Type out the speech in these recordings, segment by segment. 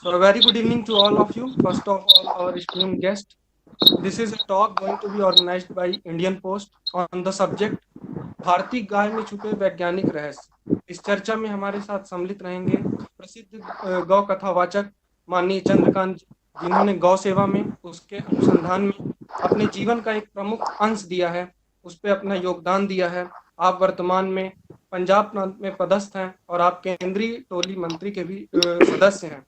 So a very good evening to all of you. First of all, our esteemed guest. This is a talk going to be organized by Indian Post on the subject भारतीय गाय में छुपे वैज्ञानिक रहस्य। इस चर्चा में हमारे साथ सम्मिलित रहेंगे प्रसिद्ध गौ कथावाचक माननीय चंद्रकांत जी, जिन्होंने गौ सेवा में उसके अनुसंधान में अपने जीवन का एक प्रमुख अंश दिया है, उस पर अपना योगदान दिया है। आप वर्तमान में पंजाब प्रांत में पदस्थ हैं और आप केंद्रीय टोली मंत्री के भी सदस्य हैं।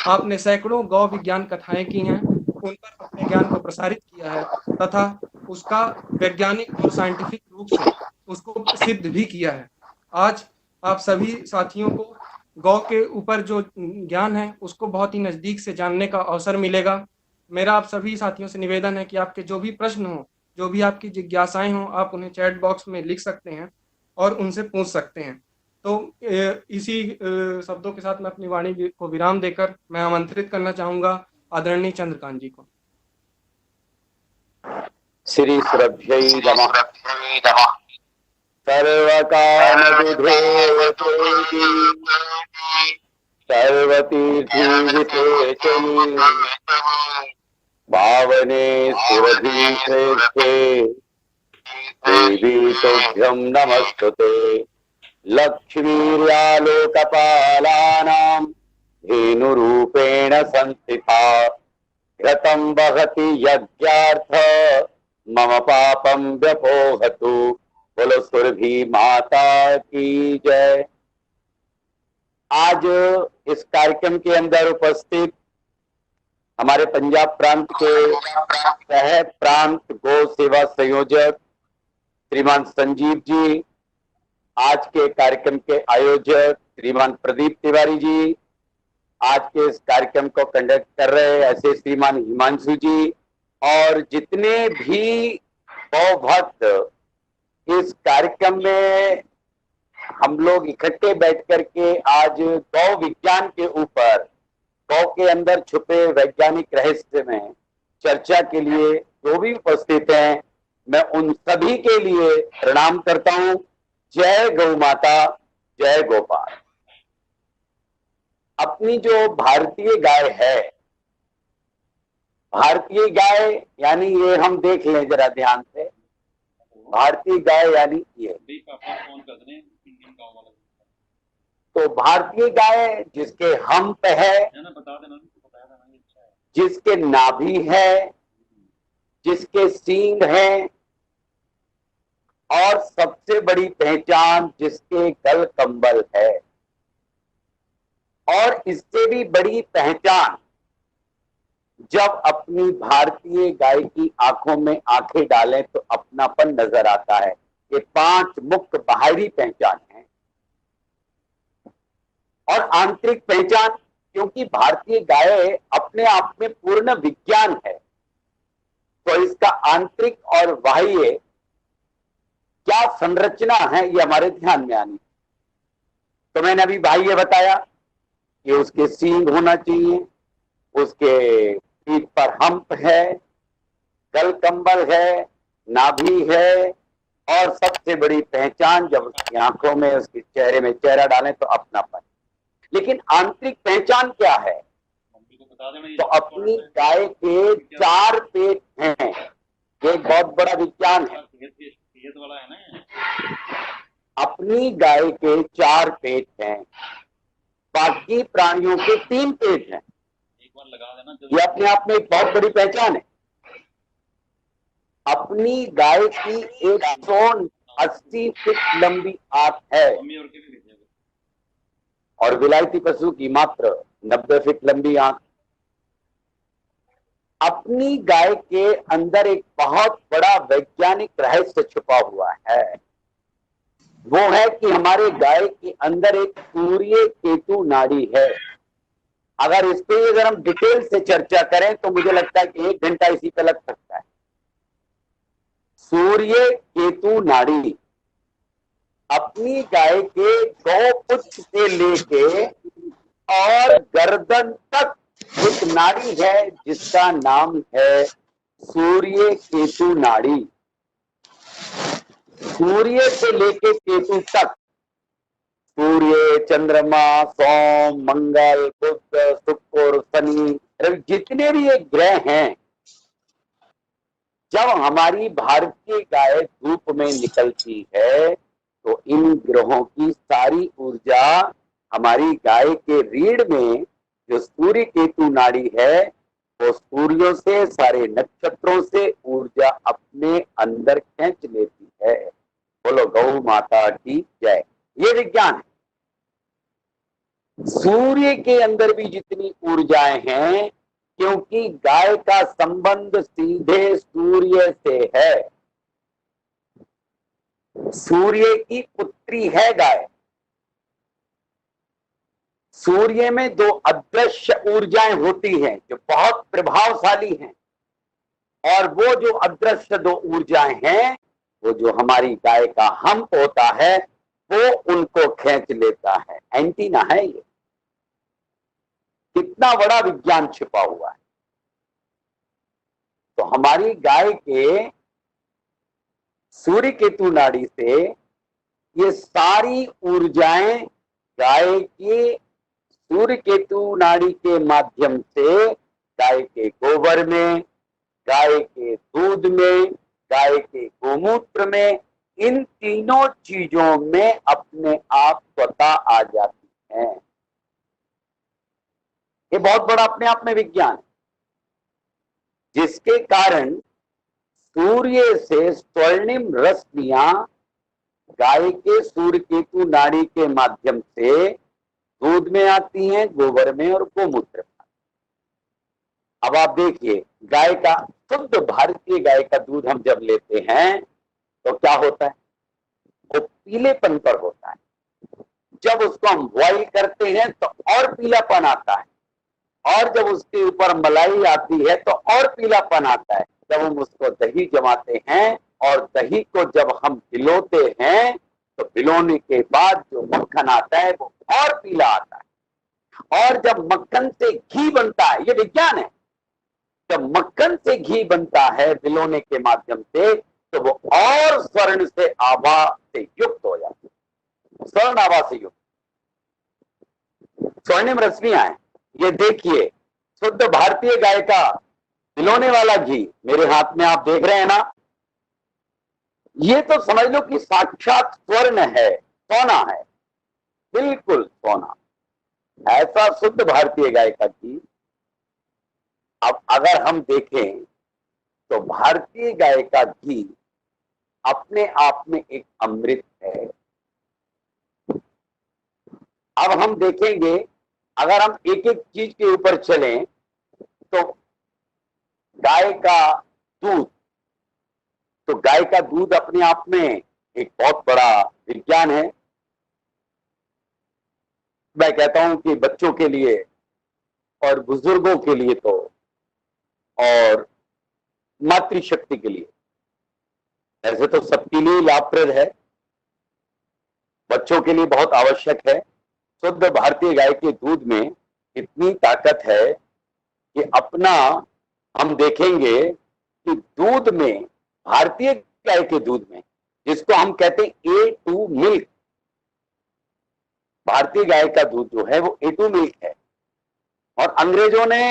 आपने सैकड़ों गौ विज्ञान कथाएं की हैं, उन पर अपने ज्ञान को प्रसारित किया है तथा उसका वैज्ञानिक और साइंटिफिक रूप से उसको सिद्ध भी किया है। आज आप सभी साथियों को गौ के ऊपर जो ज्ञान है उसको बहुत ही नज़दीक से जानने का अवसर मिलेगा। मेरा आप सभी साथियों से निवेदन है कि आपके जो भी प्रश्न हो, जो भी आपकी जिज्ञासाएं हों, आप उन्हें चैट बॉक्स में लिख सकते हैं और उनसे पूछ सकते हैं। तो इसी शब्दों के साथ मैं अपनी वाणी को विराम देकर मैं आमंत्रित करना चाहूंगा आदरणीय चंद्रकांत जी को। श्री श्रद्धै नमः। सर्वकामदुधे सर्वतीर्थीविते भावने सुरभि श्रेष्ठे देवी तुभ्यं नमस्तुते। लक्ष्मीर्यालोकपालानां धेनुरूपेण संस्थिता घृतं वहति यज्ञार्थ मम पापं व्यपोहतु। बोलो सुरभि माता की जय। आज इस कार्यक्रम के अंदर उपस्थित हमारे पंजाब प्रांत के सह प्रांत गौ सेवा संयोजक श्रीमान संजीव जी, आज के कार्यक्रम के आयोजक श्रीमान प्रदीप तिवारी जी, आज के इस कार्यक्रम को कंडक्ट कर रहे ऐसे श्रीमान हिमांशु जी, और जितने भी गौ भक्त इस कार्यक्रम में हम लोग इकट्ठे बैठ करके आज गौ विज्ञान के ऊपर, गौ के अंदर छुपे वैज्ञानिक रहस्य में चर्चा के लिए जो भी उपस्थित हैं, मैं उन सभी के लिए प्रणाम करता हूं। जय गौ माता, जय गोपाल। अपनी जो भारतीय गाय है, भारतीय गाय यानी ये हम देख लें जरा ध्यान से, भारतीय गाय यानी ये, तो भारतीय गाय जिसके हम्प है, जिसके नाभि है, जिसके सींग हैं, और सबसे बड़ी पहचान जिसके गल कंबल है, और इससे भी बड़ी पहचान जब अपनी भारतीय गाय की आंखों में आंखें डालें तो अपनापन नजर आता है। ये 5 मुख्य बाहरी पहचान है और आंतरिक पहचान, क्योंकि भारतीय गाय अपने आप में पूर्ण विज्ञान है, तो इसका आंतरिक और बाह्य क्या संरचना है ये हमारे ध्यान में आनी। तो मैंने अभी बाह्य बताया कि उसके सींग होना चाहिए, उसके पीठ पर हम्प है, गल कंबल है, नाभि है, और सबसे बड़ी पहचान जब उसकी आंखों में, उसके चेहरे में चेहरा डालें तो अपनापन। लेकिन आंतरिक पहचान क्या है? तो अपनी गाय के 4 पेट हैं, ये एक बहुत बड़ा विज्ञान है। अपनी गाय के 4 पेट हैं, बाकी प्राणियों के 3 पेट हैं। ये अपने आप में एक बहुत बड़ी पहचान है। अपनी गाय की 180 फीट लंबी आंख है और विलायती पशु की मात्र 90 फीट लंबी आंख। अपनी गाय के अंदर एक बहुत बड़ा वैज्ञानिक रहस्य छुपा हुआ है। वो है कि हमारे गाय के अंदर एक सूर्य केतु नाड़ी है। अगर इस पे अगर हम डिटेल से चर्चा करें तो मुझे लगता है कि 1 घंटा इसी पे लग सकता है। सूर्य केतु नाड़ी अपनी गाय के 2 पुच्छ से लेके और गर्दन तक एक नाड़ी है जिसका नाम है सूर्य केतु नाड़ी। सूर्य से लेके केतु तक सूर्य, चंद्रमा, सोम, मंगल, बुध, शुक्र, शनि, रवि, जितने भी ये ग्रह हैं, जब हमारी भारतीय गाय धूप में निकलती है तो इन ग्रहों की सारी ऊर्जा हमारी गाय के रीढ़ में जो सूर्य केतु नाड़ी है वो सूर्यों से, सारे नक्षत्रों से ऊर्जा अपने अंदर खींच लेती है। बोलो गौ माता की जय। ये विज्ञान है। सूर्य के अंदर भी जितनी ऊर्जाएं हैं, क्योंकि गाय का संबंध सीधे सूर्य से है, सूर्य की पुत्री है गाय। सूर्य में दो अदृश्य ऊर्जाएं होती हैं जो बहुत प्रभावशाली हैं, और वो जो अदृश्य दो ऊर्जाएं हैं, वो जो हमारी गाय का हम्प होता है वो उनको खींच लेता है। एंटीना है ये। कितना बड़ा विज्ञान छिपा हुआ है। तो हमारी गाय के सूर्य केतु नाड़ी से ये सारी ऊर्जाएं गाय की सूर्य केतु नाड़ी के माध्यम से गाय के गोबर में, गाय के दूध में, गाय के गोमूत्र में, इन तीनों चीजों में अपने आप स्वतः आ जाती हैं। ये बहुत बड़ा अपने आप में विज्ञान है, जिसके कारण सूर्य से स्वर्णिम रश्मियां गाय के सूर्य केतु नाड़ी के माध्यम से दूध में आती हैं, गोबर में और गोमूत्र में। अब आप देखिए, गाय का शुद्ध भारतीय गाय का दूध हम जब लेते हैं तो क्या होता है? वो पीलेपन पर होता है। जब उसको हम बॉइल करते हैं तो और पीलापन आता है, और जब उसके ऊपर मलाई आती है तो और पीलापन आता है। जब हम उसको दही जमाते हैं और दही को जब हम भिलोते हैं तो भिलोने के बाद जो मक्खन आता है वो और पीला आता है। और जब मक्खन से घी बनता है, ये विज्ञान है, जब मक्खन से घी बनता है भिलोने के माध्यम से तो वो और स्वर्ण से आभा से युक्त हो जाता है। स्वर्ण आभा से युक्त, स्वर्णिम रश्मियां हैं। ये देखिए, शुद्ध भारतीय गाय का भिलोने वाला घी मेरे हाथ में आप देख रहे हैं ना, ये तो समझ लो कि साक्षात स्वर्ण है, सोना है, बिल्कुल सोना। ऐसा शुद्ध भारतीय गाय का घी। अब अगर हम देखें तो भारतीय गाय का घी अपने आप में एक अमृत है। अब हम देखेंगे, अगर हम एक एक चीज के ऊपर चलें तो गाय का दूध, तो गाय का दूध अपने आप में एक बहुत बड़ा विज्ञान है। मैं कहता हूं कि बच्चों के लिए और बुजुर्गों के लिए तो, और मातृशक्ति के लिए, ऐसे तो सबके लिए लाभप्रद है, बच्चों के लिए बहुत आवश्यक है। शुद्ध भारतीय गाय के दूध में इतनी ताकत है कि अपना हम देखेंगे कि दूध में, भारतीय गाय के दूध में, जिसको हम कहते हैं A2 मिल्क, भारतीय गाय का दूध जो है वो A2 मिल्क है। और अंग्रेजों ने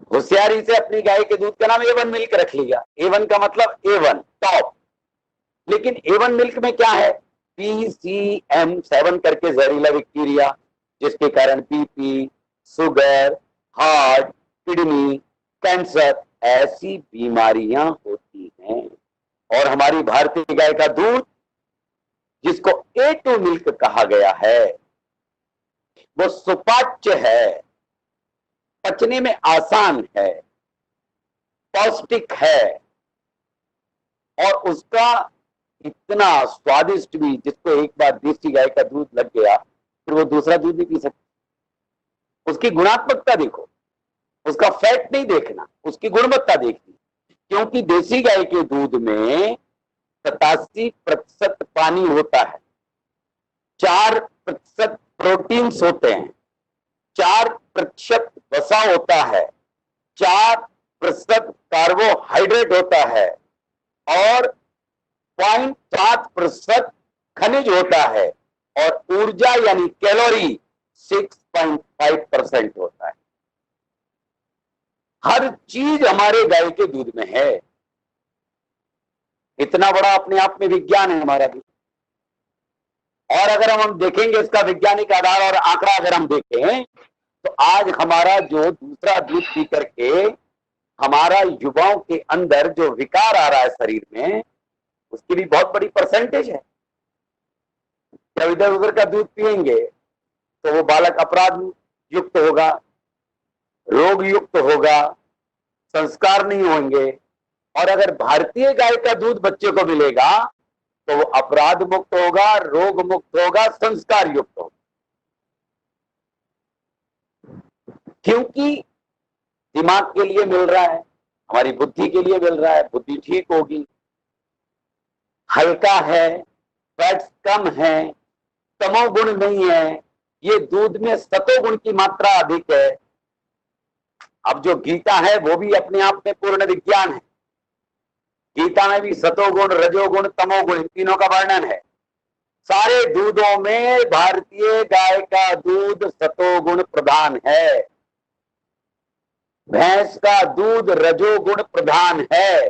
होशियारी से अपनी गाय के दूध का नाम A1 मिल्क रख लिया। A1 का मतलब A1 टॉप। लेकिन A1 मिल्क में क्या है? PCM7 करके जहरीला बैक्टीरिया, जिसके कारण BP, sugar, heart, kidney, cancer ऐसी बीमारियां होती हैं। और हमारी भारतीय गाय का दूध, जिसको A2 मिल्क कहा गया है, वो सुपाच्य है, पचने में आसान है, पौष्टिक है, और उसका इतना स्वादिष्ट भी, जिसको एक बार देसी गाय का दूध लग गया फिर वो दूसरा दूध नहीं पी सकता। उसकी गुणात्मकता देखो, उसका फैट नहीं देखना, उसकी गुणवत्ता देखनी। क्योंकि देसी गाय के दूध में 87% पानी होता है, 4% प्रोटीन्स होते हैं, 4% वसा होता है, 4% कार्बोहाइड्रेट होता है, और 0.7% खनिज होता है, और ऊर्जा यानी कैलोरी 6.5% होता है। हर चीज हमारे गाय के दूध में है। इतना बड़ा अपने आप में विज्ञान है हमारा भी। और अगर हम देखेंगे इसका वैज्ञानिक आधार और आंकड़ा अगर हम देखें तो आज हमारा जो दूसरा दूध पी करके हमारा युवाओं के अंदर जो विकार आ रहा है शरीर में, उसकी भी बहुत बड़ी परसेंटेज है। जब इधर उधर का दूध पिएंगे तो वो बालक अपराध युक्त होगा, रोग युक्त होगा, संस्कार नहीं होंगे। और अगर भारतीय गाय का दूध बच्चे को मिलेगा तो वो अपराध मुक्त होगा, रोग मुक्त होगा, संस्कार युक्त होगा। क्योंकि दिमाग के लिए मिल रहा है, हमारी बुद्धि के लिए मिल रहा है, बुद्धि ठीक होगी, हल्का है, फैट्स कम है, तमोगुण नहीं है, ये दूध में सतोगुण की मात्रा अधिक है। अब जो गीता है वो भी अपने आप में पूर्ण विज्ञान है। गीता में भी सतोगुण, रजोगुण, तमोगुण, इन तीनों का वर्णन है। सारे दूधों में भारतीय गाय का दूध सतोगुण प्रधान है, भैंस का दूध रजोगुण प्रधान है,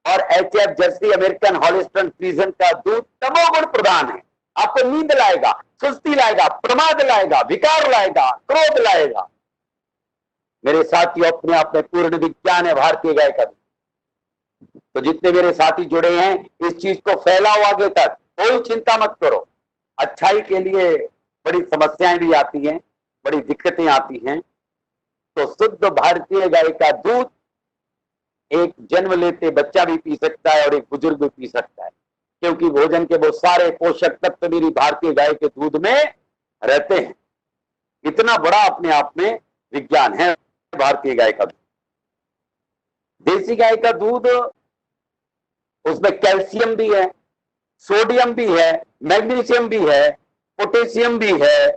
और HF जर्सी, अमेरिकन हॉलिस्टन फ्रीजन का दूध तमोगुण प्रधान है। आपको नींद लाएगा, सुस्ती लाएगा, प्रमाद लाएगा, विकार लाएगा, क्रोध लाएगा। मेरे साथियों, अपने आप में पूर्ण विज्ञान है भारतीय गाय का दूध। तो जितने मेरे साथी जुड़े हैं, इस चीज को फैलाओ आगे तक, कोई चिंता मत करो। अच्छाई के लिए बड़ी समस्याएं भी आती हैं, बड़ी दिक्कतें आती हैं। तो शुद्ध भारतीय गाय का दूध एक जन्म लेते बच्चा भी पी सकता है और एक बुजुर्ग भी पी सकता है, क्योंकि भोजन के वो सारे पोषक तत्व मेरी भारतीय गाय के दूध में रहते हैं। इतना बड़ा अपने आप में विज्ञान है भारतीय गाय का दूध। देसी गाय का दूध, उसमें कैल्शियम भी है, सोडियम भी है, मैग्नीशियम भी है, पोटेशियम भी है,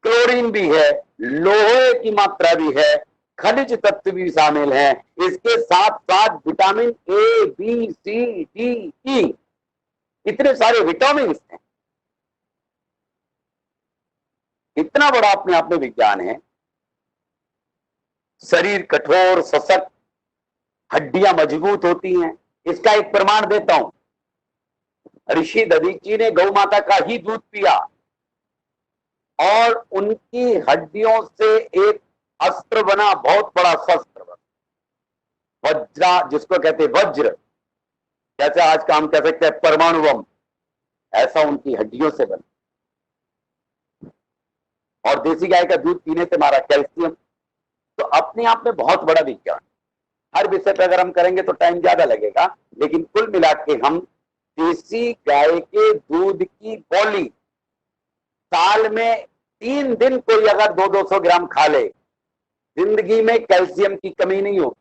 क्लोरीन भी है, लोहे की मात्रा भी है, खनिज तत्व भी शामिल हैं। इसके साथ साथ vitamin A, B, C, D, E, इतने सारे विटामिन हैं। इतना बड़ा अपने आप में विज्ञान है। शरीर कठोर, सशक्त, हड्डियां मजबूत होती हैं। इसका एक प्रमाण देता हूं। ऋषि दधीची ने गौ माता का ही दूध पिया और उनकी हड्डियों से एक अस्त्र बना, बहुत बड़ा शस्त्र बना, वज्रा, जिसको कहते वज्र, जैसे आज का हम कह सकते हैं परमाणु बम, ऐसा उनकी हड्डियों से बना। और देसी गाय का दूध पीने से हमारा कैल्शियम, तो अपने आप में बहुत बड़ा विज्ञान। हर विषय पर अगर हम करेंगे तो टाइम ज्यादा लगेगा, लेकिन कुल मिला के हम देसी गाय के दूध की गोली साल में 3 दिन कोई अगर 200-200 ग्राम खा ले, जिंदगी में कैल्शियम की कमी नहीं होगी।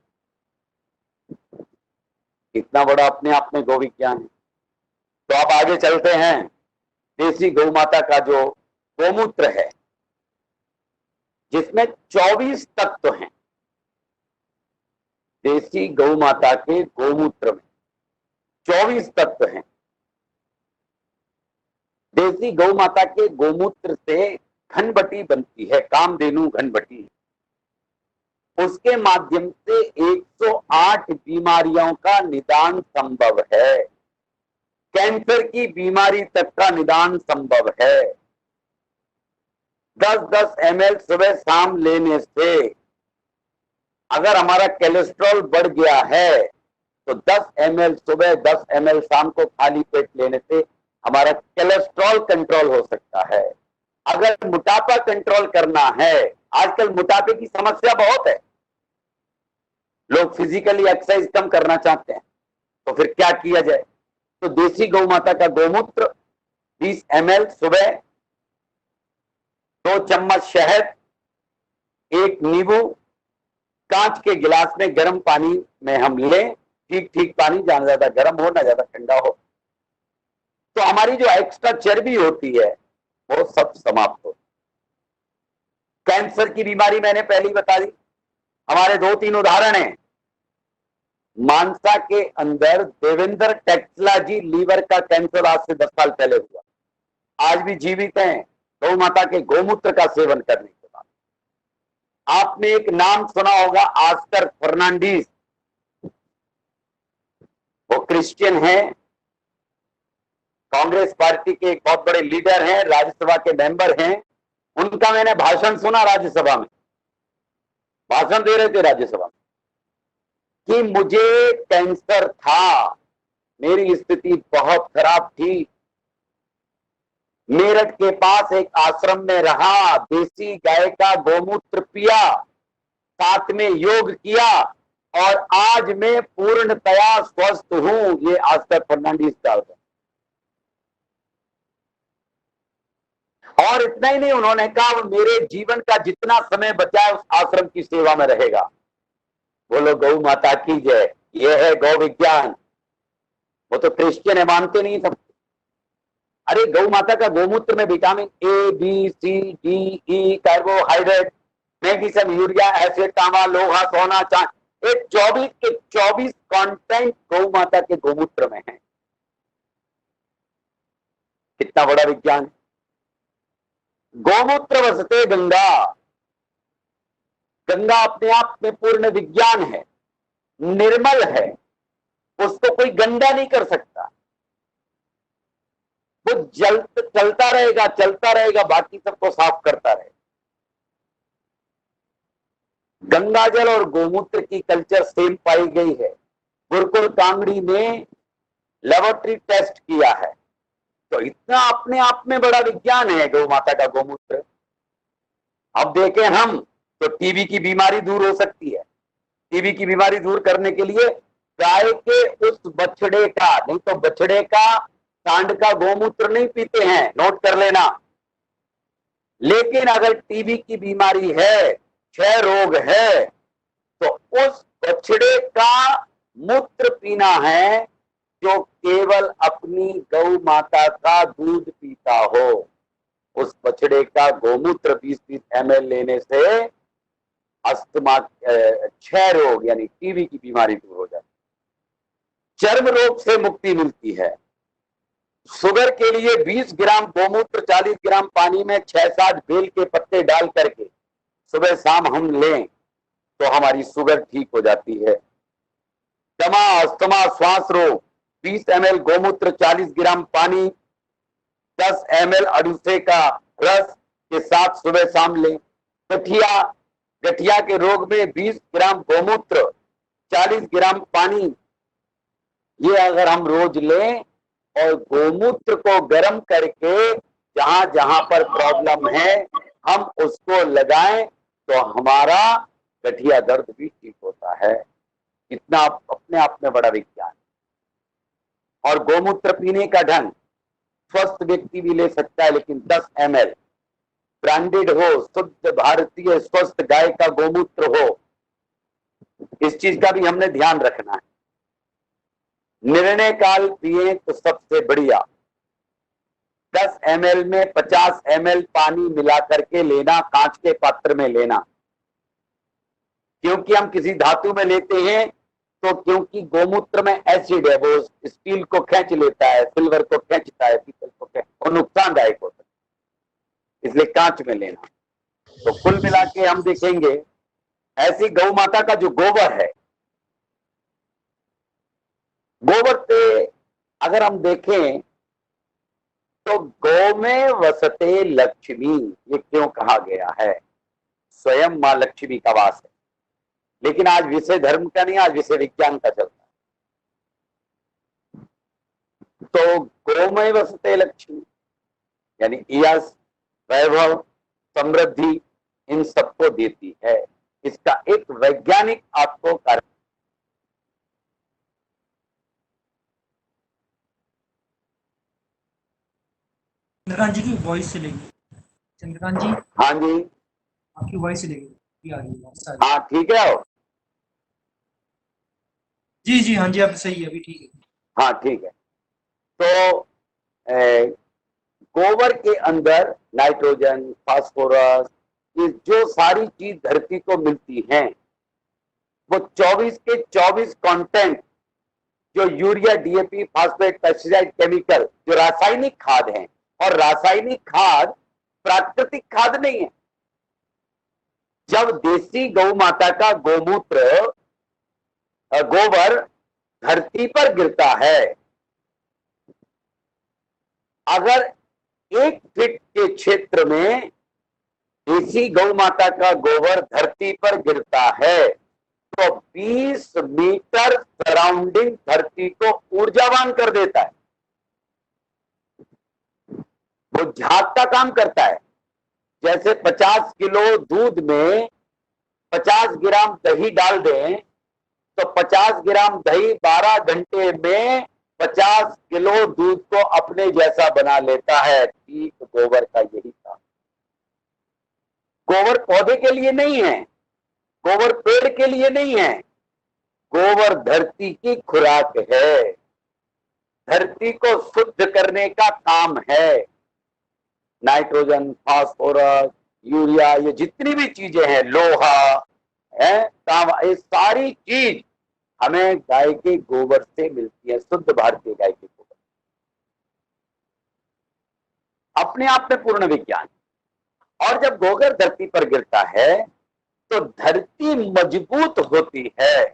इतना बड़ा अपने आप में गौ विज्ञान है। तो आप आगे चलते हैं। देसी गौ माता का जो गोमूत्र है, जिसमें 24 तत्व हैं, देसी गौ माता के गोमूत्र में 24 तत्व हैं। देसी गौ माता के गोमूत्र से घनबटी बनती है, कामधेनु घनबटी। उसके माध्यम से 108 बीमारियों का निदान संभव है। कैंसर की बीमारी तक का निदान संभव है। 10-10 ml सुबह शाम लेने से अगर हमारा कोलेस्ट्रॉल बढ़ गया है तो 10 ml सुबह 10 ml शाम को खाली पेट लेने से हमारा कोलेस्ट्रॉल कंट्रोल हो सकता है। अगर मोटापा कंट्रोल करना है, आजकल मोटापे की समस्या बहुत है, लोग फिजिकली एक्सरसाइज कम करना चाहते हैं, तो फिर क्या किया जाए? तो देसी गौ माता का गोमूत्र 20 ml सुबह, 2 चम्मच शहद, 1 नींबू, कांच के गिलास में गर्म पानी में हम लें, ठीक ठीक पानी, ज्यादा ज्यादा गर्म हो ना ज्यादा ठंडा हो, तो हमारी जो एक्स्ट्रा चर्बी होती है वो सब समाप्त हो। कैंसर की बीमारी मैंने पहले ही बता दी। हमारे 2-3 उदाहरण हैं। मानसा के अंदर देवेंद्र टेक्सला जी, लीवर का कैंसर आज से 10 साल पहले हुआ। आज भी जीवित हैं गौ माता के गोमूत्र का सेवन करने के बाद। आपने एक नाम सुना होगा, ऑस्कर फर्नांडीज। वो क्रिश्चियन हैं, कांग्रेस पार्टी के एक बहुत बड़े लीडर हैं, राज्यसभा के मेंबर हैं। उनका मैंने भाषण सुना राज्यसभा में, भाषण दे रहे थे राज्यसभा में कि मुझे कैंसर था, मेरी स्थिति बहुत खराब थी, मेरठ के पास एक आश्रम में रहा, देसी गाय का गोमूत्र पिया, साथ में योग किया और आज मैं पूर्णतया स्वस्थ हूं। ये ऑस्कर फर्नांडीज का होता। और इतना ही नहीं, उन्होंने कहा मेरे जीवन का जितना समय बचा है उस आश्रम की सेवा में रहेगा। बोलो गौ माता की जय। यह है गौ विज्ञान। वो तो क्रिश्चियन है, मानते नहीं सब। अरे गौ माता का गोमूत्र में vitamin A, B, C, D, E, carbohydrate, magnesium, urea, acid, तांबा, लोहा, सोना, चांदी, 24 के 24 कंटेंट गौ माता के गोमूत्र में है। कितना बड़ा विज्ञान है। गोमूत्र वसते गंगा। गंगा अपने आप में पूर्ण विज्ञान है, निर्मल है, उसको कोई गंदा नहीं कर सकता। वो चलता रहेगा, चलता रहेगा, बाकी सबको साफ करता रहेगा। गंगा जल और गोमूत्र की कल्चर सेम पाई गई है। गुरुकुल कांगड़ी में लेबोरेटरी टेस्ट किया है, तो इतना अपने आप में बड़ा विज्ञान है गौ माता का गोमूत्र। अब देखें हम, तो टीबी की बीमारी दूर हो सकती है। टीबी की बीमारी दूर करने के लिए गाय के उस बछड़े का, नहीं तो बछड़े का सांड का गोमूत्र नहीं पीते हैं, नोट कर लेना। लेकिन अगर टीबी की बीमारी है, क्षय रोग है, तो उस बछड़े का मूत्र पीना है जो केवल अपनी गौ माता का दूध पीता हो। उस बछड़े का गोमूत्र 20-20 ml लेने से अस्थमा, क्षय रोग यानी टीबी की बीमारी दूर हो जाती है। चर्म रोग से मुक्ति मिलती है। शुगर के लिए 20 ग्राम गोमूत्र 40 ग्राम पानी में 6-7 बेल के पत्ते डाल करके सुबह शाम हम लें तो हमारी शुगर ठीक हो जाती है। दमा, अस्थमा, श्वास रोग 20 ml गोमूत्र 40 ग्राम पानी 10 ml अडूसे का रस के साथ सुबह शाम लें। गठिया के रोग में 20 ग्राम गोमूत्र 40 ग्राम पानी, ये अगर हम रोज लें और गोमूत्र को गर्म करके जहां जहां पर प्रॉब्लम है हम उसको लगाएं तो हमारा गठिया दर्द भी ठीक होता है। इतना अपने आप में बड़ा विज्ञान। और गोमूत्र पीने का ढंग, स्वस्थ व्यक्ति भी ले सकता है, लेकिन 10 ml ब्रांडेड हो, शुद्ध भारतीय स्वस्थ गाय का गोमूत्र हो, इस चीज का भी हमने ध्यान रखना है। निर्णय काल पिए तो सबसे बढ़िया। 10 ml में 50 ml पानी मिला करके लेना, कांच के पात्र में लेना। क्योंकि हम किसी धातु में लेते हैं तो क्योंकि गोमूत्र में एसिड है, वो स्टील को खींच लेता है, सिल्वर को खींचता है, पीतल को और नुकसानदायक होता है, इसलिए कांच में लेना। तो कुल मिला के हम देखेंगे ऐसी गौ माता का जो गोबर है, गोबर से अगर हम देखें तो गौ में वसते लक्ष्मी, ये क्यों कहा गया है? स्वयं मां लक्ष्मी का वास है। लेकिन आज विषय धर्म का नहीं, आज विषय विज्ञान का चलता है। तो गौ में वसते लक्ष्मी यानी यश, वैभव, समृद्धि इन सबको देती है। इसका एक वैज्ञानिक आपको कारण चंद्रकांत जी की वॉइस चलेगी। चंद्रकांत जी, हाँ जी, आपकी वॉइस चलेगी। हाँ ठीक है। जी जी, हाँ जी, अब सही है, अभी ठीक है। हाँ ठीक है। तो गोबर के अंदर नाइट्रोजन, फास्फोरस, ये जो सारी चीज धरती को मिलती हैं, वो 24 के 24 कंटेंट जो urea, DAP, phosphate, pesticide, chemical, जो रासायनिक खाद हैं, और रासायनिक खाद प्राकृतिक खाद नहीं है। जब देसी गौ माता का गोमूत्र, गोबर धरती पर गिरता है, अगर 1 फीट के क्षेत्र में देसी गौ माता का गोबर धरती पर गिरता है तो 20 मीटर सराउंडिंग धरती को ऊर्जावान कर देता है। वो झाग का काम करता है। जैसे 50 किलो दूध में 50 ग्राम दही डाल दें तो 50 ग्राम दही 12 घंटे में 50 किलो दूध को अपने जैसा बना लेता है। ठीक गोबर का यही काम। गोबर पौधे के लिए नहीं है, गोबर पेड़ के लिए नहीं है, गोबर धरती की खुराक है, धरती को शुद्ध करने का काम है। नाइट्रोजन, फास्फोरस, यूरिया, ये जितनी भी चीजें हैं, लोहा है, तांबा, ये सारी चीज हमें गाय के गोबर से मिलती है, शुद्ध भारतीय गाय के गोबर। अपने आप में पूर्ण विज्ञान। और जब गोबर धरती पर गिरता है तो धरती मजबूत होती है।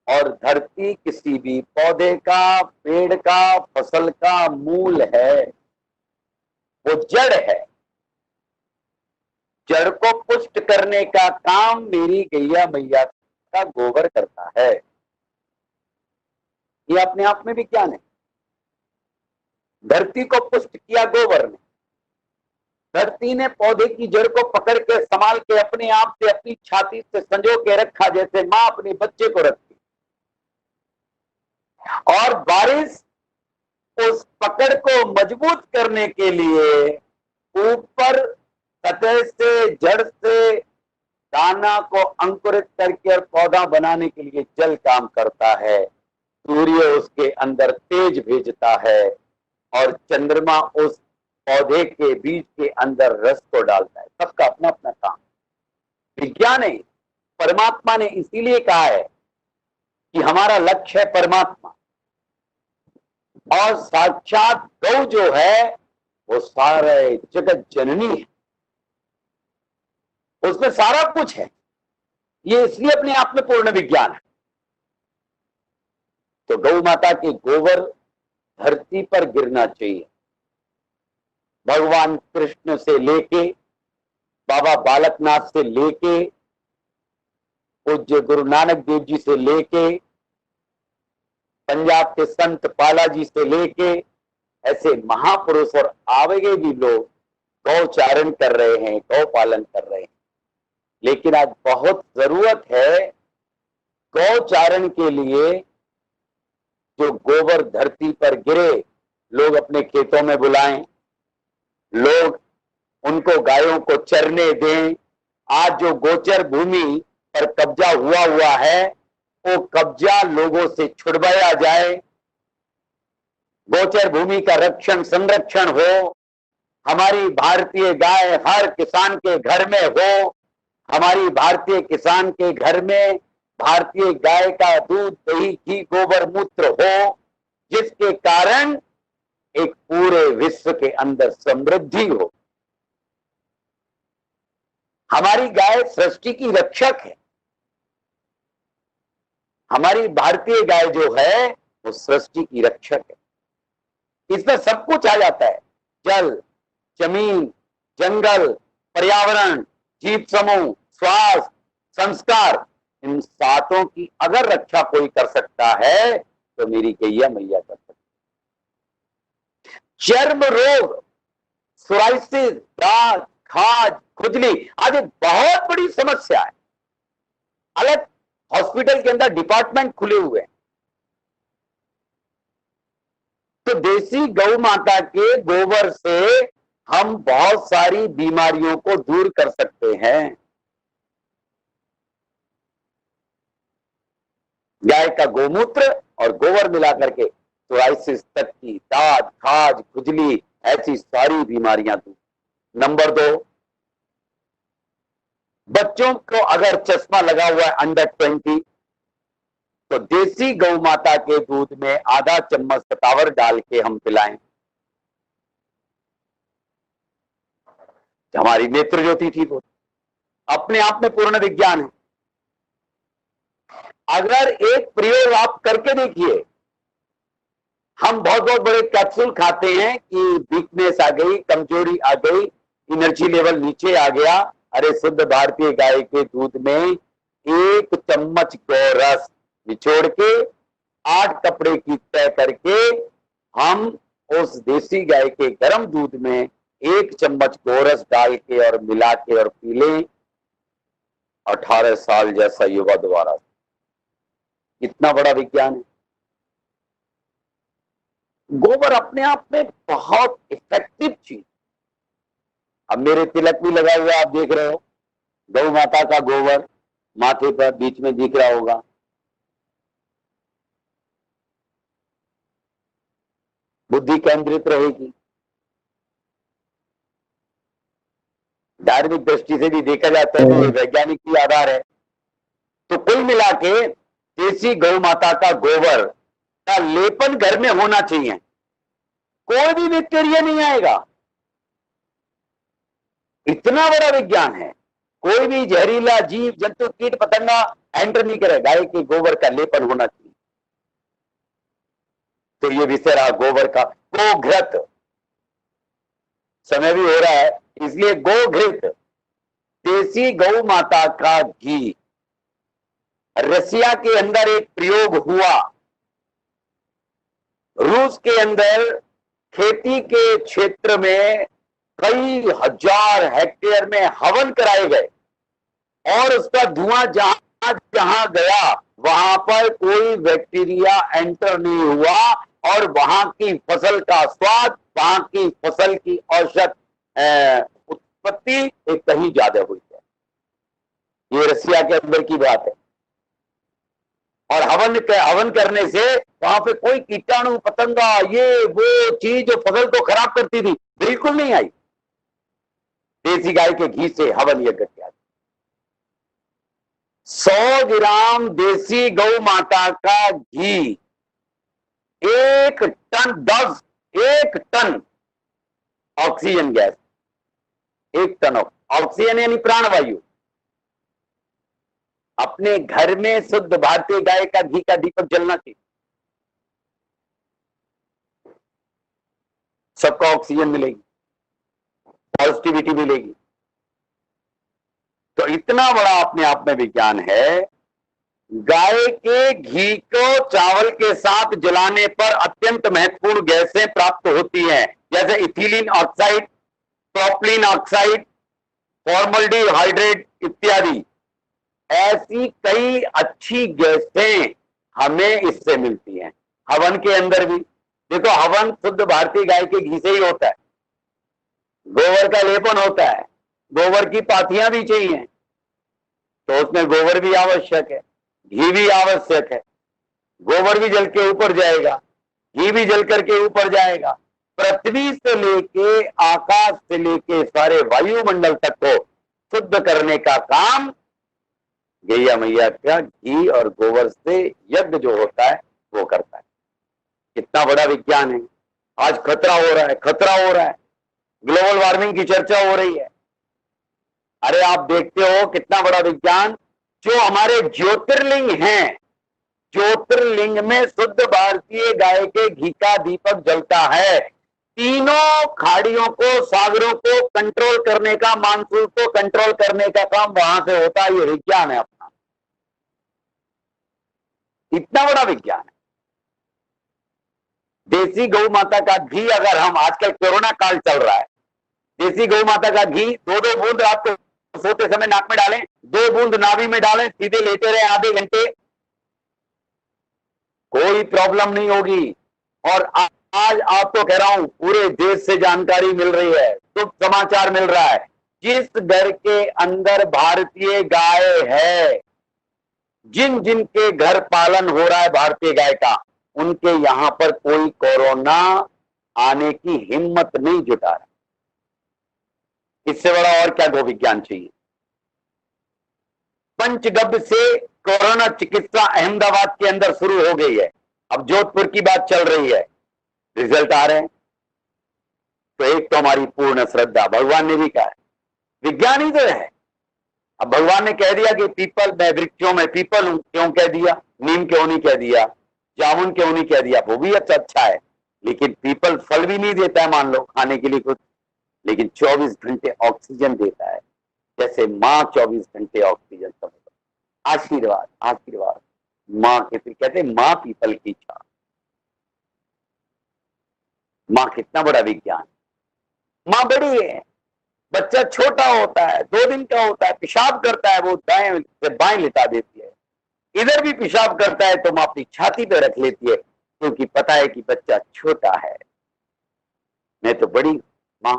और धरती किसी भी पौधे का, पेड़ का, फसल का मूल है, वो जड़ है। जड़ को पुष्ट करने का काम मेरी गैया मैया का गोबर करता है। ये अपने आप में विज्ञान है। धरती को पुष्ट किया गोबर ने, धरती ने पौधे की जड़ को पकड़ के संभाल के अपने आप से अपनी छाती से संजो के रखा, जैसे मां अपने बच्चे को रखती। और बारिश उस पकड़ को मजबूत करने के लिए ऊपर सतह से, जड़ से दाना को अंकुरित करके और पौधा बनाने के लिए जल काम करता है। सूर्य उसके अंदर तेज भेजता है और चंद्रमा उस पौधे के बीज के अंदर रस को डालता है। सबका अपना अपना काम। विज्ञान है, परमात्मा ने इसीलिए कहा है कि हमारा लक्ष्य है परमात्मा। और साक्षात गौ जो है वो सारे जगत जननी है, उसमें सारा कुछ है। ये इसलिए अपने आप में पूर्ण विज्ञान है। तो गौ माता के गोबर धरती पर गिरना चाहिए। भगवान कृष्ण से लेके, बाबा बालकनाथ से लेके, पूज्य गुरु नानक देव जी से लेके, पंजाब के संत पाला जी से लेके, ऐसे महापुरुष और आगे भी लोग गौचारण कर रहे हैं, गौ पालन कर रहे हैं। लेकिन आज बहुत जरूरत है गौचारण के लिए। जो गोबर धरती पर गिरे, लोग अपने खेतों में बुलाएं, लोग उनको गायों को चरने दें। आज जो गोचर भूमि पर कब्जा हुआ है, वो कब्जा लोगों से छुड़वाया जाए। गोचर भूमि का रक्षण संरक्षण हो। हमारी भारतीय गाय हर किसान के घर में हो। हमारी भारतीय किसान के घर में भारतीय गाय का दूध, दही, घी, गोबर, मूत्र हो, जिसके कारण एक पूरे विश्व के अंदर समृद्धि हो। हमारी गाय सृष्टि की रक्षक है। हमारी भारतीय गाय जो है वो सृष्टि की रक्षक है। इसमें सब कुछ आ जाता है, जल, जमीन, जंगल, पर्यावरण, जीव समूह, स्वास्थ्य, संस्कार। इन सातों की अगर रक्षा कोई कर सकता है तो मेरी गैया मैया कर सकती है। चर्म रोग, सोराइसिस, दाग, खाज, खुजली आज एक बहुत बड़ी समस्या है। अलग हॉस्पिटल के अंदर डिपार्टमेंट खुले हुए हैं। तो देसी गौ माता के गोबर से हम बहुत सारी बीमारियों को दूर कर सकते हैं। गाय का गोमूत्र और गोबर मिलाकर के सोराइसिस तक की, दाद, खाज, खुजली, ऐसी सारी बीमारियां दूर। नंबर 2, बच्चों को अगर चश्मा लगा हुआ है अंडर 20, तो देसी गौ माता के दूध में आधा चम्मच सतावर डाल के हम पिलाएं। हमारी नेत्र ज्योति ठीक होती, अपने आप में पूर्ण विज्ञान है। अगर एक प्रयोग आप करके देखिए, हम बहुत बहुत बड़े कैप्सूल खाते हैं कि वीकनेस आ गई, कमजोरी आ गई, एनर्जी लेवल नीचे आ गया। अरे शुद्ध भारतीय गाय के दूध में 1 चम्मच गौरस निचोड़ के 8 कपड़े की तय करके हम उस देसी गाय के गर्म दूध में 1 चम्मच गौरस डाल के और मिला के और पी लें, 18 साल जैसा युवा दोबारा। कितना बड़ा विज्ञान है। गोबर अपने आप में बहुत इफेक्टिव चीज। अब मेरे तिलक भी लगा हुआ, आप देख रहे हो, गौ माता का गोबर माथे पर बीच में दिख रहा होगा। बुद्धि केंद्रित रहेगी। धार्मिक दृष्टि से भी देखा जाता है तो वैज्ञानिक भी आधार है। तो कुल मिला के देसी गौ माता का गोबर का लेपन घर में होना चाहिए, कोई भी बैक्टीरिया नहीं आएगा। इतना बड़ा विज्ञान है, कोई भी जहरीला जीव जंतु कीट पतंगा एंटर नहीं करेगा। गाय के गोबर का लेपन होना चाहिए। तो ये विषय रहा गोबर का। गोघृत समय भी हो रहा है, इसलिए गोघृत देसी गौ माता का घी। रसिया के अंदर एक प्रयोग हुआ, रूस के अंदर खेती के क्षेत्र में कई हजार हेक्टेयर में हवन कराए गए और उसका धुआं जहां जहां गया वहां पर कोई बैक्टीरिया एंटर नहीं हुआ और वहां की फसल का स्वाद, वहां की फसल की औसत उत्पत्ति एक कहीं ज्यादा हुई है। ये रसिया के अंदर की बात है। और हवन करने से वहां पे कोई कीटाणु पतंगा ये वो चीज जो फसल को खराब करती थी बिल्कुल नहीं आई। देसी गाय के घी से हवन यज्ञ किया। 100 ग्राम देसी गौ माता का घी 1 ton oxygen gas, 1 ton oxygen यानी प्राणवायु। अपने घर में शुद्ध भारतीय गाय का घी का दीपक जलना चाहिए, सबको ऑक्सीजन मिलेगी, पॉजिटिविटी मिलेगी। तो इतना बड़ा अपने आप में विज्ञान है। गाय के घी को चावल के साथ जलाने पर अत्यंत महत्वपूर्ण गैसें प्राप्त होती हैं, जैसे इथिलीन ऑक्साइड, प्रोपलीन ऑक्साइड, फॉर्मल्डिहाइड्रेट इत्यादि। ऐसी कई अच्छी गैसें हमें इससे मिलती हैं। हवन के अंदर भी देखो, हवन शुद्ध भारतीय गाय के घी से ही होता है। गोबर का लेपन होता है, गोबर की पाथियां भी चाहिए, तो उसमें गोबर भी आवश्यक है, घी भी आवश्यक है। गोबर भी जल के ऊपर जाएगा, घी भी जल करके ऊपर जाएगा। पृथ्वी से लेके आकाश से लेके सारे वायुमंडल तक को शुद्ध करने का काम गैया मैया का घी और गोबर से यज्ञ जो होता है वो करता है। कितना बड़ा विज्ञान है। आज खतरा हो रहा है, खतरा हो रहा है, ग्लोबल वार्मिंग की चर्चा हो रही है। अरे आप देखते हो कितना बड़ा विज्ञान। जो हमारे ज्योतिर्लिंग हैं, ज्योतिर्लिंग में शुद्ध भारतीय गाय के घी का दीपक जलता है। तीनों खाड़ियों को, सागरों को कंट्रोल करने का, मानसून को कंट्रोल करने का काम वहां से होता है। ये विज्ञान है अपना, इतना बड़ा विज्ञान है। देसी गौ माता का घी, अगर हम, आजकल कोरोना काल चल रहा है, देसी गौ माता का घी 2-2 बूंद रात को सोते समय नाक में डालें, 2 बूंद नाभि में डालें, सीधे लेटे रहे आधे घंटे, कोई प्रॉब्लम नहीं होगी। और आज आपको कह रहा हूं, पूरे देश से जानकारी मिल रही है, शुभ समाचार मिल रहा है। जिस घर के अंदर भारतीय गाय है, जिन जिन के घर पालन हो रहा है भारतीय गाय का, उनके यहां पर कोई कोरोना आने की हिम्मत नहीं जुटा रहा। इससे बड़ा और क्या गो विज्ञान चाहिए। पंचगव्य से कोरोना चिकित्सा अहमदाबाद के अंदर शुरू हो गई है, अब जोधपुर की बात चल रही है, रिजल्ट आ रहे हैं। तो एक तो हमारी पूर्ण श्रद्धा, भगवान ने भी कहा है विज्ञान ही तो है। अब भगवान ने कह दिया कि पीपल, मैं वृक्षों में पीपल हूं, क्यों कह दिया? नीम क्यों नहीं कह दिया? जामुन क्यों नहीं कह दिया? वो भी अच्छा है, लेकिन पीपल फल भी नहीं देता है मान लो खाने के लिए कुछ, लेकिन 24 घंटे ऑक्सीजन देता है। जैसे माँ 24 घंटे ऑक्सीजन, समझो आशीर्वाद, आशीर्वाद माँ के, फिर कहते माँ पीपल की छां। माँ कितना बड़ा विज्ञान, माँ बड़ी है। बच्चा छोटा होता है, 2 दिन का होता है, पेशाब करता है, वो दाएं से बाएं लिटा देती है। इधर भी पेशाब करता है तो माँ अपनी छाती पे रख लेती है, क्योंकि पता है कि बच्चा छोटा है। मैं तो बड़ी माँ,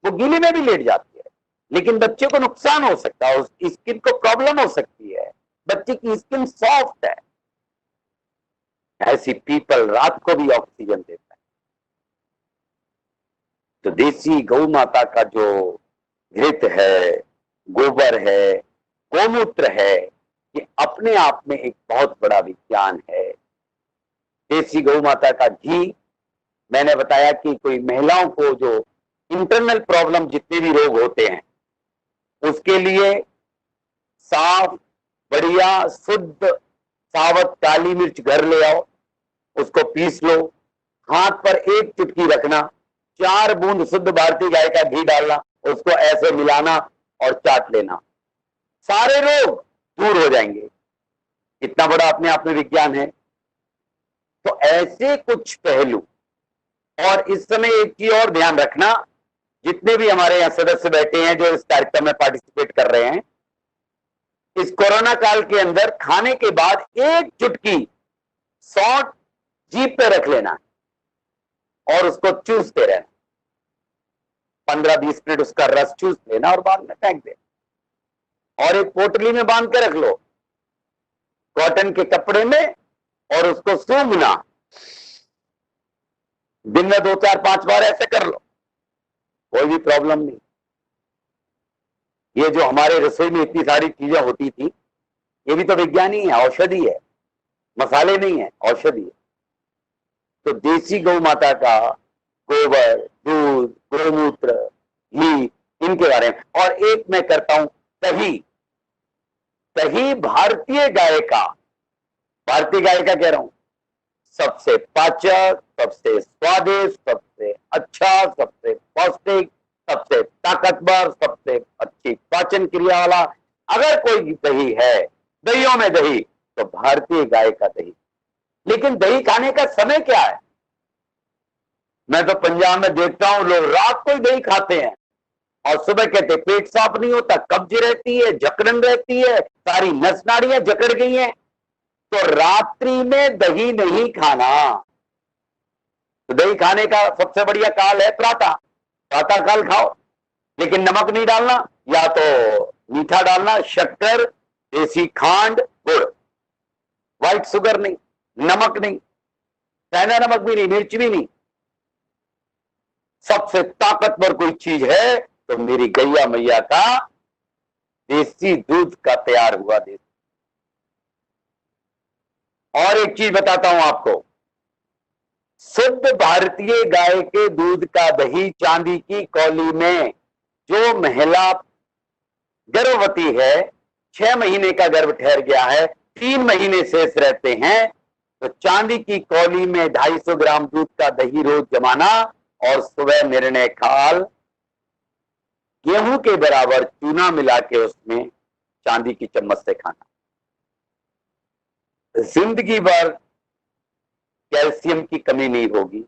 वो गीले में भी लेट जाती है, लेकिन बच्चे को नुकसान हो सकता है, उसकी स्किन को प्रॉब्लम हो सकती है। बच्चे की स्किन सॉफ्ट है। ऐसी पीपल रात को भी ऑक्सीजन देता है। तो देसी गौ माता का जो घृत है, गोबर है, गोमूत्र है, ये अपने आप में एक बहुत बड़ा विज्ञान है। देसी गौ माता का घी, मैंने बताया कि कोई महिलाओं को जो इंटरनल प्रॉब्लम, जितने भी रोग होते हैं, उसके लिए साफ बढ़िया शुद्ध सावत काली मिर्च घर ले आओ, उसको पीस लो, हाथ पर एक चुटकी रखना, 4 बूंद शुद्ध भारतीय गाय का घी डालना, उसको ऐसे मिलाना और चाट लेना, सारे रोग दूर हो जाएंगे। इतना बड़ा अपने आप में विज्ञान है। तो ऐसे कुछ पहलू। और इस समय एक चीज और ध्यान रखना, जितने भी हमारे यहां सदस्य बैठे हैं जो इस कार्यक्रम में पार्टिसिपेट कर रहे हैं, इस कोरोना काल के अंदर खाने के बाद एक चुटकी सॉल्ट जीभ पे रख लेना और उसको चूसते रहना, 15-20 मिनट उसका रस चूस लेना और बाद में फेंक देना, और एक पोटली में बांध के रख लो कॉटन के कपड़े में, और उसको सूंघना, दिन में 2-4-5 बार ऐसे कर लो, कोई भी प्रॉब्लम नहीं। ये जो हमारे रसोई में इतनी सारी चीजें होती थी, ये भी तो विज्ञान ही है, औषधि है, मसाले नहीं है, औषधि है। तो देसी गौ माता का गोबर, दूध, गोमूत्र, घी, इनके बारे में। और एक मैं करता हूं दही। दही भारतीय गाय का, भारतीय गाय का कह रहा हूं, सबसे पाचक, सबसे स्वादिष्ट, सबसे अच्छा, सबसे पौष्टिक, सबसे ताकतवर, सबसे अच्छी पाचन क्रिया वाला अगर कोई दही है, दहियों में दही, तो भारतीय गाय का दही। लेकिन दही खाने का समय क्या है? मैं तो पंजाब में देखता हूं लोग रात को ही दही खाते हैं और सुबह कहते पेट साफ नहीं होता, कब्ज रहती है, जकड़न रहती है, सारी नस नाड़ियां जकड़ गई हैं। तो रात्रि में दही नहीं खाना। तो दही खाने का सबसे बढ़िया काल है प्रातः, प्रातः काल खाओ, लेकिन नमक नहीं डालना, या तो मीठा डालना, शक्कर, देसी खांड, गुड़, व्हाइट शुगर नहीं, नमक नहीं, सैंधा नमक भी नहीं, मिर्च भी नहीं। सबसे ताकतवर कोई चीज है तो मेरी गैया मैया का देसी दूध का तैयार हुआ देसी। और एक चीज बताता हूं आपको, शुद्ध भारतीय गाय के दूध का दही चांदी की कौली में, जो महिला गर्भवती है, 6 महीने का गर्भ ठहर गया है, 3 महीने शेष रहते हैं, तो चांदी की कौली में 250 ग्राम दूध का दही रोज जमाना और सुबह निर्णय काल गेहूं के बराबर चूना मिला के उसमें चांदी की चम्मच से खाना। जिंदगी भर कैल्शियम की कमी नहीं होगी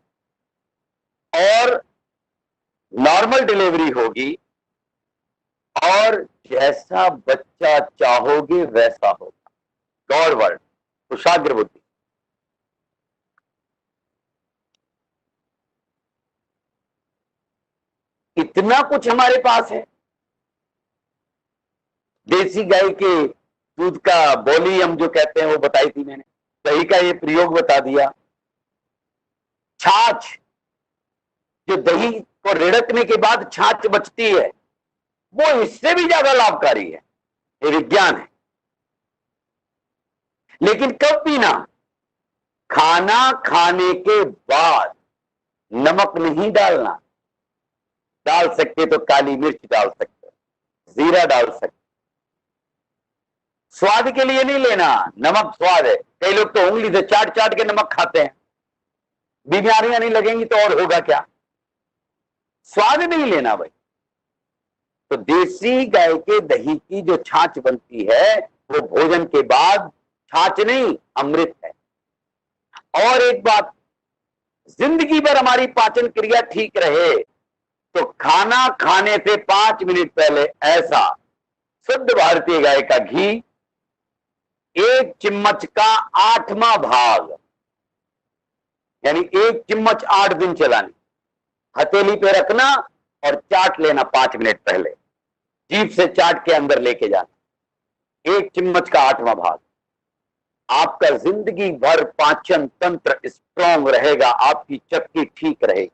और नॉर्मल डिलीवरी होगी, और जैसा बच्चा चाहोगे वैसा होगा। गॉड वर्ड, कुशाग्र बुद्धि। इतना कुछ हमारे पास है। देसी गाय के दूध का बोली हम जो कहते हैं वो बताई थी मैंने, दही का ये प्रयोग बता दिया। छाछ, जो दही को रिड़कने के बाद छाछ बचती है, वो इससे भी ज्यादा लाभकारी है, ये विज्ञान है। लेकिन कब पीना? खाना खाने के बाद। नमक नहीं डालना, डाल सकते तो काली मिर्च डाल सकते, जीरा डाल सकते। स्वाद के लिए नहीं लेना, नमक स्वाद है। कई लोग तो उंगली से चाट चाट के नमक खाते हैं, बीमारियां नहीं लगेंगी तो और होगा क्या। स्वाद नहीं लेना भाई। तो देसी गाय के दही की जो छाछ बनती है वो भोजन के बाद छाछ नहीं अमृत है। और एक बात, जिंदगी भर हमारी पाचन क्रिया ठीक रहे तो खाना खाने से 5 मिनट पहले ऐसा शुद्ध भारतीय गाय का घी 1 चम्मच का 8वां भाग, यानी 1 चम्मच 8 दिन चलानी, हथेली पे रखना और चाट लेना 5 मिनट पहले, जीभ से चाट के अंदर लेके जाना। 1 चम्मच का 8वां भाग, आपका जिंदगी भर पाचन तंत्र स्ट्रांग रहेगा, आपकी चक्की ठीक रहेगी।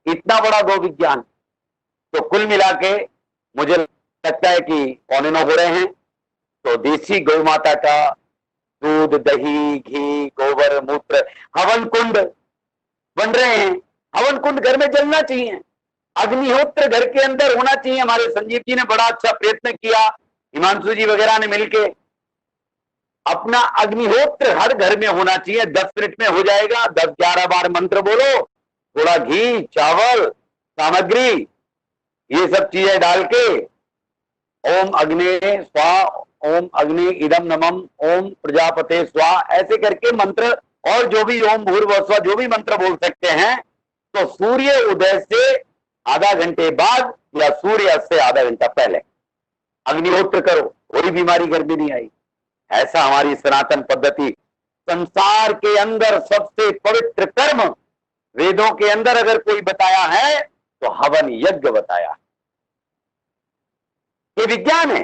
इतना बड़ा गौ विज्ञान। तो कुल मिला के मुझे लगता है कि 9:15 हो रहे हैं। तो देसी गौ माता का दूध, दही, घी, गोबर, मूत्र, हवन कुंड बन रहे हैं। हवन कुंड घर में जलना चाहिए, अग्निहोत्र घर के अंदर होना चाहिए। हमारे संजीव जी ने बड़ा अच्छा प्रयत्न किया, हिमांशु जी वगैरह ने मिलके। अपना अग्निहोत्र हर घर में होना चाहिए। 10 मिनट में हो जाएगा। 10-11 बार मंत्र बोलो, थोड़ा घी, चावल, सामग्री, ये सब चीजें डाल के ओम अग्ने स्वा, ओम अग्नि इदम नमम, ओम प्रजापते स्वा, ऐसे करके मंत्र, और जो भी ओम भूर्भुवः स्वः जो भी मंत्र बोल सकते हैं। तो सूर्य उदय से आधा घंटे बाद या सूर्य अस्त से आधा घंटा पहले अग्निहोत्र करो, कोई बीमारी घर में नहीं आई। ऐसा हमारी सनातन पद्धति। संसार के अंदर सबसे पवित्र कर्म वेदों के अंदर अगर कोई बताया है तो हवन यज्ञ बताया। ये विज्ञान है।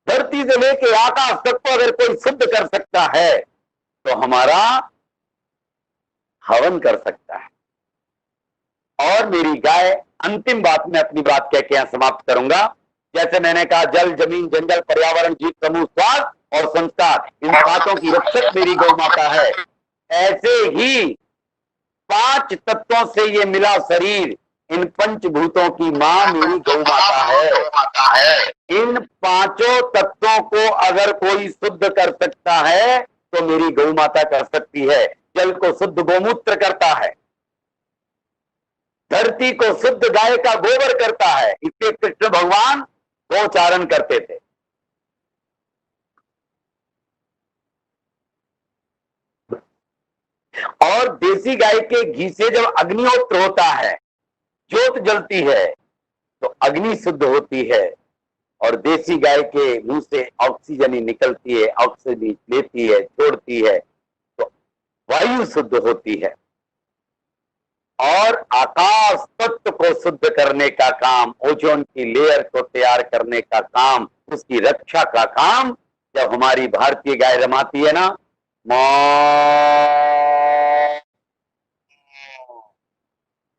धरती से लेके आकाश तक को अगर कोई शुद्ध कर सकता है तो हमारा हवन कर सकता है। और मेरी गाय, अंतिम बात में अपनी बात कह के यहां समाप्त करूंगा। जैसे मैंने कहा, जल, जमीन, जंगल, पर्यावरण, जीव समूह, स्वास्थ्य और संस्कार, इन सातों की रक्षक मेरी गौ माता है। ऐसे ही 5 तत्वों से ये मिला शरीर, इन पंचभूतों की मां मेरी गौ माता है। इन 5 तत्वों को अगर कोई शुद्ध कर सकता है तो मेरी गौ माता कर सकती है। जल को शुद्ध गोमूत्र करता है, धरती को शुद्ध गाय का गोबर करता है। इसलिए कृष्ण भगवान गोचारण करते थे। और देसी गाय के घी से जब अग्निहोत्र होता है, ज्योत जलती है, तो अग्नि शुद्ध होती है। और देसी गाय के मुंह से ऑक्सीजन ही निकलती है, ऑक्सीजन लेती है, छोड़ती है, तो वायु शुद्ध होती है। और आकाश तत्व को शुद्ध करने का काम, ओजोन की लेयर को तैयार करने का काम, उसकी रक्षा का काम जब हमारी भारतीय गाय रमाती है ना,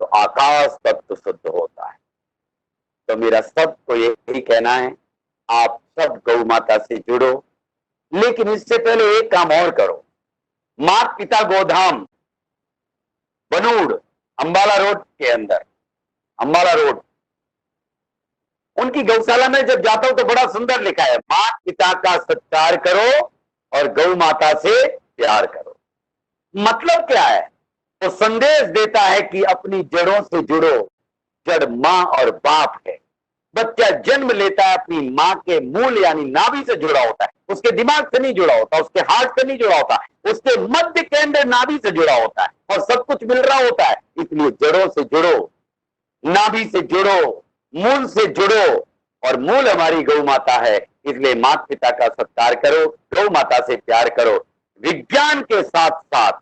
तो आकाश तत्व शुद्ध होता है। तो मेरा सबको यही कहना है, आप सब गौ माता से जुड़ो। लेकिन इससे पहले एक काम और करो। माता पिता गोधाम, बनूड़, अंबाला रोड के अंदर, अंबाला रोड, उनकी गौशाला में जब जाता हूं तो बड़ा सुंदर लिखा है, माता पिता का सत्कार करो और गौ माता से प्यार करो। मतलब क्या है? तो संदेश देता है कि अपनी जड़ों से जुड़ो। जड़ मां और बाप है। बच्चा जन्म लेता है, अपनी मां के मूल यानी नाभि से जुड़ा होता है, उसके दिमाग से नहीं जुड़ा होता, उसके हार्ट से नहीं जुड़ा होता, उसके मध्य केंद्र नाभि से जुड़ा होता है, और सब कुछ मिल रहा होता है। इसलिए जड़ों से जुड़ो, नाभि से जुड़ो, मूल से जुड़ो, और मूल हमारी गौ माता है। इसलिए माता पिता का सत्कार करो, गौ माता से प्यार करो। विज्ञान के साथ साथ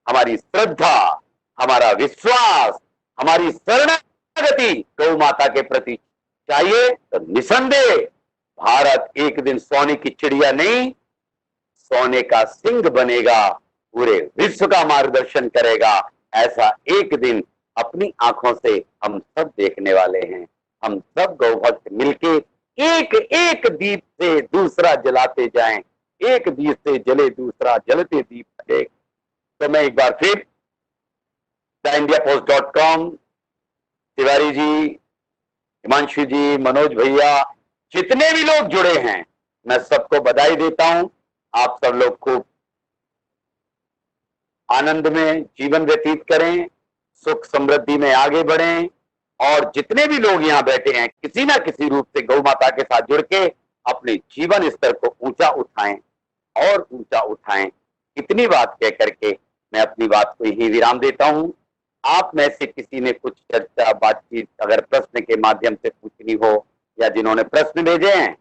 हमारी श्रद्धा, हमारा विश्वास, हमारी शरणागति गौ माता के प्रति चाहिए। तो निसंदेह भारत एक दिन सोने की चिड़िया नहीं, सोने का सिंह बनेगा, पूरे विश्व का मार्गदर्शन करेगा। ऐसा एक दिन अपनी आंखों से हम सब देखने वाले हैं। हम सब गौभक्त मिलके एक एक दीप से दूसरा जलाते जाएं, एक दीप से जले दूसरा जलते दीप लगे। तो मैं एक बार फिर theindiapost.com, तिवारी जी, हिमांशु जी, मनोज भैया, जितने भी लोग जुड़े हैं, मैं सबको बधाई देता हूं। आप सब लोग खूब आनंद में जीवन व्यतीत करें, सुख समृद्धि में आगे बढ़ें, और जितने भी लोग यहाँ बैठे हैं किसी ना किसी रूप से गौ माता के साथ जुड़ के अपने जीवन स्तर को ऊंचा उठाएं और ऊंचा उठाएं। इतनी बात कह करके मैं अपनी बात को यही विराम देता हूं। आप में से किसी ने कुछ चर्चा बातचीत अगर प्रश्न के माध्यम से पूछनी हो, या जिन्होंने प्रश्न भेजे हैं,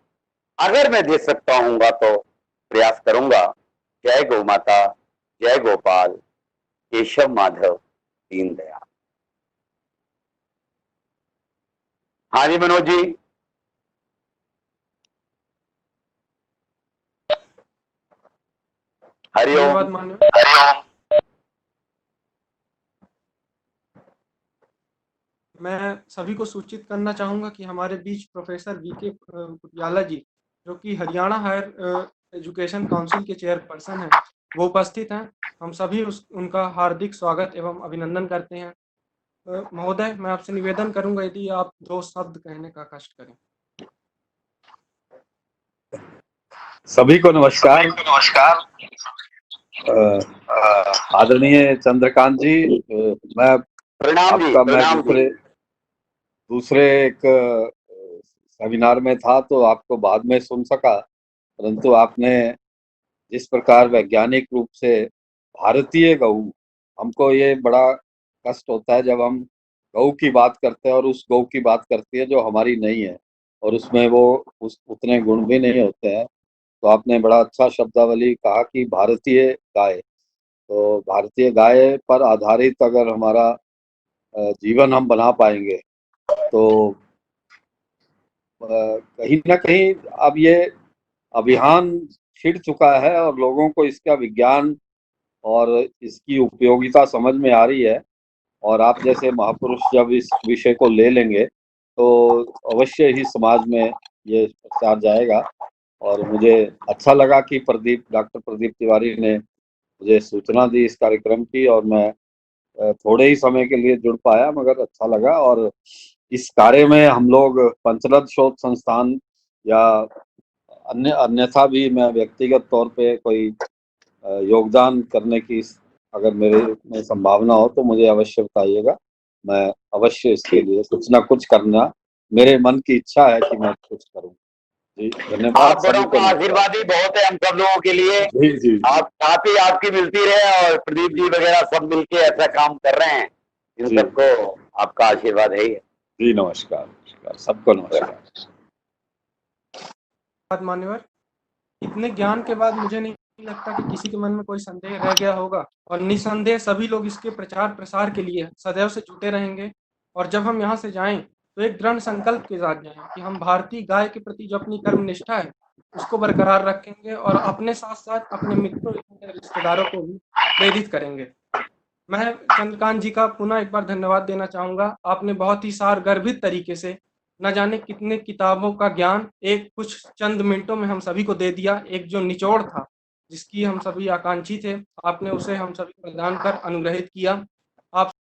अगर मैं दे सकता हूँगा तो प्रयास करूंगा। जय गौ माता, जय गोपाल, केशव माधव, दीनदयाल। हाँ जी मनोज जी। हरिओम। धन्यवाद मान्यवर। हरिओम। मैं सभी को सूचित करना चाहूँगा कि हमारे बीच प्रोफेसर वीके कुटियाला जी, जो कि हरियाणा हायर एजुकेशन काउंसिल के चेयरपर्सन हैं, वो उपस्थित हैं। हम सभी उनका हार्दिक स्वागत एवं अभिनंदन करते हैं। महोदय, मैं आपसे निवेदन करूंगा यदि आप 2 शब्द कहने का कष्ट करें। सभी को नमस्कार। आदरणीय चंद्रकांत जी, मैं प्रणाम जी, आपका मैं प्रणाम जी। दूसरे एक सेमिनार में था तो आपको बाद में सुन सका, परंतु आपने जिस प्रकार वैज्ञानिक रूप से भारतीय गऊ, हमको ये बड़ा कष्ट होता है जब हम गऊ की बात करते हैं और उस गऊ की बात करती है जो हमारी नहीं है और उसमें वो उतने गुण भी नहीं होते हैं। तो आपने बड़ा अच्छा शब्दावली कहा कि भारतीय गाय, तो भारतीय गाय पर आधारित अगर हमारा जीवन हम बना पाएंगे तो कहीं ना कहीं अब ये अभियान छिड़ चुका है और लोगों को इसका विज्ञान और इसकी उपयोगिता समझ में आ रही है। और आप जैसे महापुरुष जब इस विषय को ले लेंगे तो अवश्य ही समाज में ये प्रचार जाएगा। और मुझे अच्छा लगा कि डॉक्टर प्रदीप तिवारी ने मुझे सूचना दी इस कार्यक्रम की, और मैं थोड़े ही समय के लिए जुड़ पाया मगर अच्छा लगा। और इस कार्य में हम लोग पंचरत्न शोध संस्थान या अन्यथा भी मैं व्यक्तिगत तौर पे कोई योगदान करने की अगर मेरे में संभावना हो तो मुझे अवश्य बताइएगा। मैं अवश्य इसके लिए कुछ ना कुछ करना, मेरे मन की इच्छा है कि मैं कुछ करूं। जी धन्यवाद। आप बड़ों का आशीर्वाद ही बहुत है हम सब लोगों के लिए। जी जी, आप साथ ही आपकी मिलती रहे, और प्रदीप जी वगैरह सब मिलके ऐसा काम कर रहे हैं, इन सबको आपका आशीर्वाद है ही। जी नमस्कार, सबको नमस्कार। मान्यवर, इतने ज्ञान के बाद मुझे नहीं लगता कि किसी के मन में कोई संदेह रह गया होगा, और निसंदेह सभी लोग इसके प्रचार प्रसार के लिए सदैव से जुटे रहेंगे। और जब हम यहाँ से जाएं तो एक दृढ़ संकल्प के साथ जाएं कि हम भारतीय गाय के प्रति जो अपनी कर्म निष्ठा है उसको बरकरार रखेंगे, और अपने साथ साथ अपने मित्रों रिश्तेदारों को भी प्रेरित करेंगे। मैं चंद्रकांत जी का पुनः एक बार धन्यवाद देना चाहूँगा। आपने बहुत ही सारगर्भित तरीके से न जाने कितने किताबों का ज्ञान एक कुछ चंद मिनटों में हम सभी को दे दिया। एक जो निचोड़ था जिसकी हम सभी आकांक्षी थे, आपने उसे हम सभी प्रदान कर अनुग्रहित किया। आप